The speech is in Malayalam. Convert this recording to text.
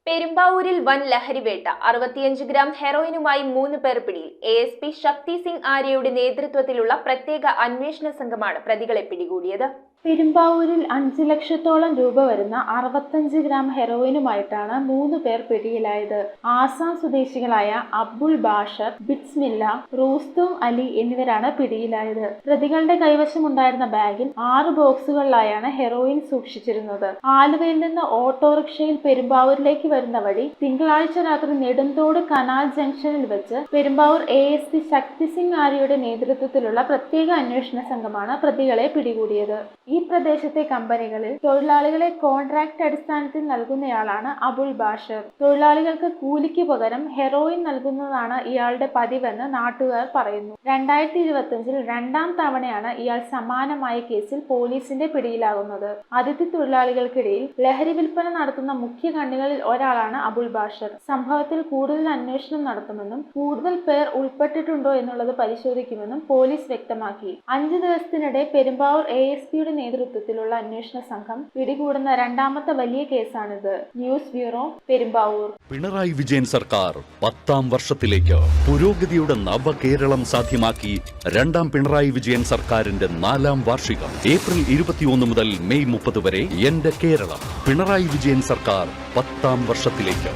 പെരുമ്പാവൂരിൽ വൻ ലഹരിവേട്ട 65 ഗ്രാം ഹെറോയിനുമായി 3 പേർ പിടിയിൽ. ASP ശക്തി സിംഗ് ആര്യയുടെ നേതൃത്വത്തിലുള്ള പ്രത്യേക അന്വേഷണ സംഘമാണ് പ്രതികളെ പിടികൂടിയത്. പെരുമ്പാവൂരിൽ 5 ലക്ഷത്തോളം രൂപ വരുന്ന 65 ഗ്രാം ഹെറോയിനുമായിട്ടാണ് 3 പേർ പിടിയിലായത്. ആസാം സ്വദേശികളായ അബ്ദുൾ ബാഷർ, ബിസ്മില്ല, റൂസ്തും അലി എന്നിവരാണ് പിടിയിലായത്. പ്രതികളുടെ കൈവശമുണ്ടായിരുന്ന ബാഗിൽ 6 ബോക്സുകളിലായാണ് ഹെറോയിൻ സൂക്ഷിച്ചിരുന്നത്. ആലുവയിൽ നിന്ന് ഓട്ടോറിക്ഷയിൽ പെരുമ്പാവൂരിലേക്ക് വരുന്ന വഴി തിങ്കളാഴ്ച രാത്രി നെടുന്തോട് കനാൽ ജംഗ്ഷനിൽ വെച്ച് പെരുമ്പാവൂർ ASP ശക്തി സിംഗ് ആര്യയുടെ നേതൃത്വത്തിലുള്ള പ്രത്യേക അന്വേഷണ സംഘമാണ് പ്രതികളെ പിടികൂടിയത്. ഈ പ്രദേശത്തെ കമ്പനികളിൽ തൊഴിലാളികളെ കോൺട്രാക്ട് അടിസ്ഥാനത്തിൽ നൽകുന്നയാളാണ് അബുൾ ബാഷർ. തൊഴിലാളികൾക്ക് കൂലിക്ക് പകരം ഹെറോയിൻ നൽകുന്നതാണ് ഇയാളുടെ പതിവെന്ന് നാട്ടുകാർ പറയുന്നു. 2025-ൽ 2ാം തവണയാണ് ഇയാൾ സമാനമായ കേസിൽ പോലീസിന്റെ പിടിയിലാകുന്നത്. അതിഥി തൊഴിലാളികൾക്കിടയിൽ ലഹരി വിൽപ്പന നടത്തുന്ന മുഖ്യ കണ്ണികളിൽ ഒരാളാണ് അബുൾ ബാഷർ. സംഭവത്തിൽ കൂടുതൽ അന്വേഷണം നടത്തുമെന്നും കൂടുതൽ പേർ ഉൾപ്പെട്ടിട്ടുണ്ടോ എന്നുള്ളത് പരിശോധിക്കുമെന്നും പോലീസ് വ്യക്തമാക്കി. 5 ദിവസത്തിനിടെ പെരുമ്പാവൂർ ASPയുടെ നേതൃത്വത്തിലുള്ള അന്വേഷണ സംഘം പിടികൂടുന്ന 2ാമത്തെ വലിയ കേസാണിത്. News bureau, Perumbavoor. പിണറായി വിജയൻ സർക്കാർ 10ാം വർഷത്തിലേക്ക് പുരോഗതിയുടെ നവകേരളം സാധ്യമാക്കി. 2ാം പിണറായി വിജയൻ സർക്കാരിന്റെ 4ാം വാർഷികം ഏപ്രിൽ 21 മുതൽ മെയ് 30 വരെ എന്റെ കേരളം. പിണറായി വിജയൻ സർക്കാർ 10ാം വർഷത്തിലേക്ക്.